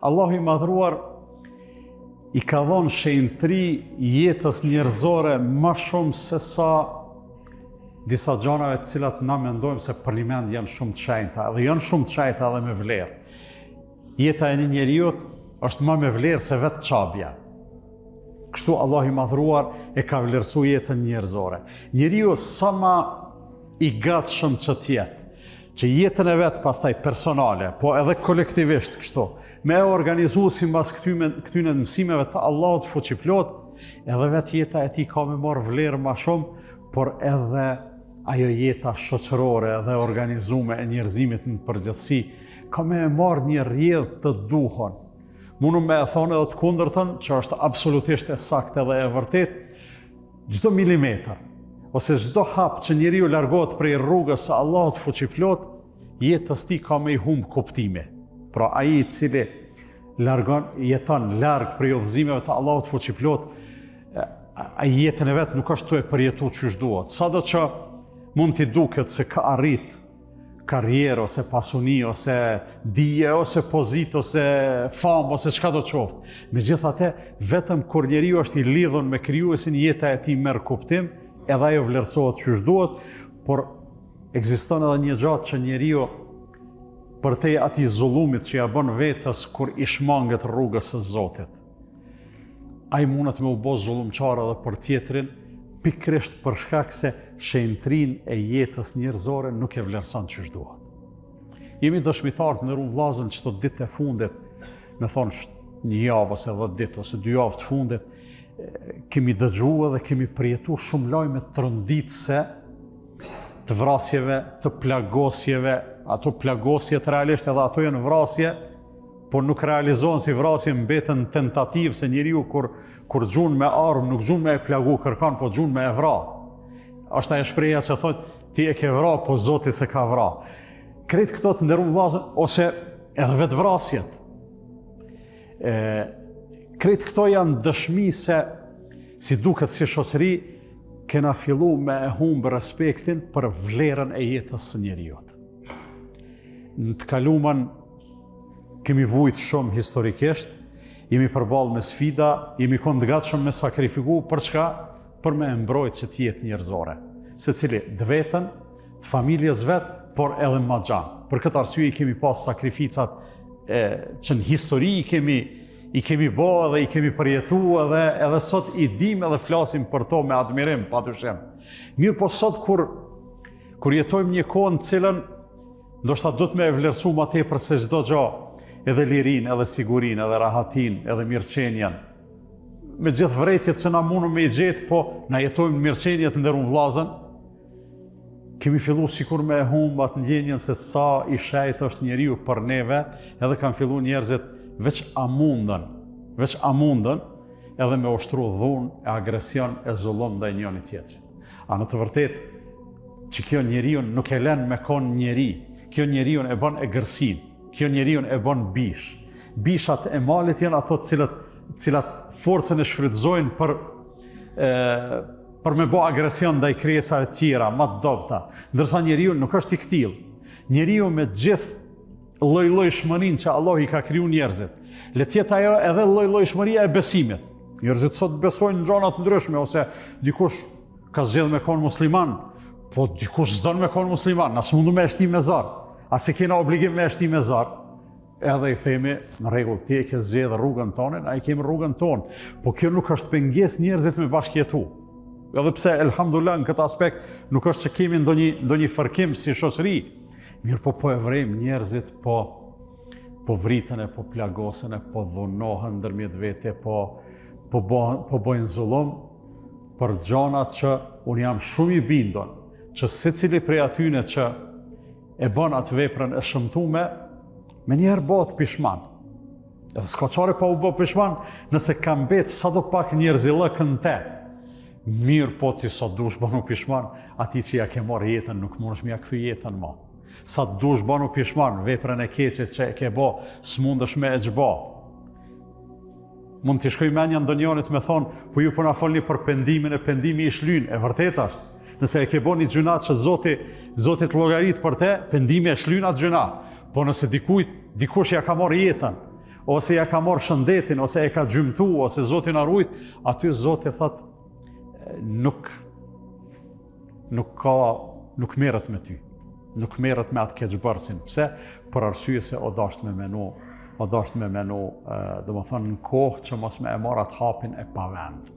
Allahu i madhruar i ka dhënë shenjtëri jetës njerëzore më shumë se sa disa gjanave të cilat na mendojmë se për një mend janë shumë të shenjta, dhe janë shumë të shenjta dhe me vlerë. Jeta e një njeriu është më me vlerë se vetë çabja. Kështu Allahu i madhruar e ka vlerësuar jetën njerëzore. Njeriu sa më i gatshëm që të jetë, që jetën e vetë pastaj personale, po edhe kolektivisht kështu, me organizu si mbas këtyne mësimeve të Allahut fuqiplot, edhe vetë jeta e tij ka me marrë vlerë më shumë, por edhe ajo jeta shoqërore dhe organizume e njerëzimit në përgjithësi, ka me marrë një rrjedhë të duhur. Mundu me e thonë edhe të kundërtën, që është absolutisht e saktë dhe e vërtet, çdo milimetër, ose çdo hap që njeriu largohet prej rrugës së Allahut fuqiplot, jetës tij ka me i humb kuptime. Pra ai i cili jeton larg prej udhëzimeve të Allahut fuqiplot, ai jetën e vet nuk është tu e përjetuar çysh duhet. Sado që mund t'i duket se ka arrit karrierë ose pasuni ose dije ose pozitë ose famë ose çka do të qoftë. Megjithatë, vetëm kur njeriu është i lidhur me krijuesin, jeta e tij merr kuptim, edhe ajo vlerësohet çysh duhet, por ekziston edhe një gjatë që njeriu përtej atij zullumit që ja bën vetës kur i shmanget rrugës së Zotit, ai mundet me u bë zullumçar edhe për tjetrin, pikërisht për shkak se shenjtërinë e jetës njerëzore nuk e vlerëson çysh duhet. Jemi dëshmitar të nderuar vëllezër çdo ditë e fundit, me thonë një javë ose 10 ditë ose 2 javë të fundit, kemi dëgjuar dhe kemi përjetuar shumë lajme të rënditëse të vrasjeve, të plagosjeve. Ato plagosjet realisht edhe ato janë vrasje, por nuk realizohen si vrasje, mbeten tentativë, se njeriu kur gjun me armë, nuk gjun me e plagu kërkan, po gjun me e vra. Është ajo shpreha që thotë, ti e ke vra, po Zoti se ka vra. Krejt këto të nderuar vëllezër, ose edhe vetë vrasjet. Krejt këto janë dëshmi se, si duket si shoqëri, kena fillu me e humbë respektin për vlerën e jetës së njeriut. Në të kaluamën kemi vujt shumë historikisht, jemi përballë me sfida, jemi qenë të gatshëm me sakrifiku për çka? Për me mbrojtë që të jetë njerëzore. Secili të vetën, të familjes vet, por edhe më gjatë. Për këtë arsye i kemi pas sakrificat që në histori i kemi bë dhe i kemi përjetuar edhe sot i dim edhe flasim për to me admirim, padyshim. Mirë, po sot kur jetojmë një kohë në cilën ndoshta do të me e vlerësu ma tepër se çdo gjë, edhe lirin, edhe sigurin, edhe rahatin, edhe mirëqenjen. Me gjithë vërejtjet që na mundëm me i gjetë, po na jetojmë mirëqenjet në nderuar vëllezër, kemi fillu sikur me e humbë atë ndjenjen se sa i shejtë është njeriu për neve, edhe kanë fillu njerëzit veç a mundën, edhe me ushtru dhunë, e agresion, e zullum ndaj njëri tjetrit. A në të vërtet, që kjo njeriu nuk e lën me kon njeri, kjo njeriu e bën e gërsin, kjo njeriu e bën bish. Bishat e malit janë ato cilat forcën e shfrytëzojnë për me bë agresion ndaj krijesave të tjera, më të dobta. Ndërsa njeriu nuk është i ktill. Njeriu me gjithë lloj-llojshmërinë që Allah i ka kriju njerëzit, le të jetë ajo edhe lloj-llojshmëria e besimit. Njerëzit sot besojnë në gjëra të ndryshme, ose dikush ka zgjedhur me qenë musliman, po dikush s'don me qenë musliman, na s'mundu me e shti me zar. A se kena obligim me e shti me zar? Edhe i themi, në rregull, ti e ke zgjedhur rrugën tonë, na i kemi rrugën tonë. Po kjo nuk është pengesë njerëzit me bashkëjetu. Edhe pse elhamdulillah në këtë aspekt nuk është që kemi ndonjë fërkim si shoqëri. Mirë, po e vrejmë njerëzit, po vritën e po plagosën e po dhunohen ndërmjet vete, po bojnë zullum për gjana që unë jam shumë i bindur që secili prej atyne që e bën atë veprën e shëmtume, me njerë bëhet pishman. Edhe s'ka çare pa u bë pishman, nëse ka mbet sadopak njerëzillëkën te. Mirë, po ti sa dush bënu pishman, ati që ja ke marrë jetën nuk mundesh me ja kthy jetën më. Sa dush bënu pishman, veprën e keqe që e ke bë, s'mundesh me e xhbë. Mund t'i shkoj menja ndonjërit me thonë, po ju po na folni për pendimin, e pendimi i shlyn, e vërtet është. Nëse e ke bo një gjuna që Zoti të llogarit për te, pendimi e shlyn atë gjuna. Po nëse dikush ja ka marrë jetën, ose ja ka marrë shëndetin, ose e ka gjymtu, ose Zoti na rujt, aty Zoti thot nuk merret me ty. Nuk merret me atë keqbërësin. Pse? Për arsye se o dasht me menu, domethënë në kohë që mos me e marr atë hapin e pavend.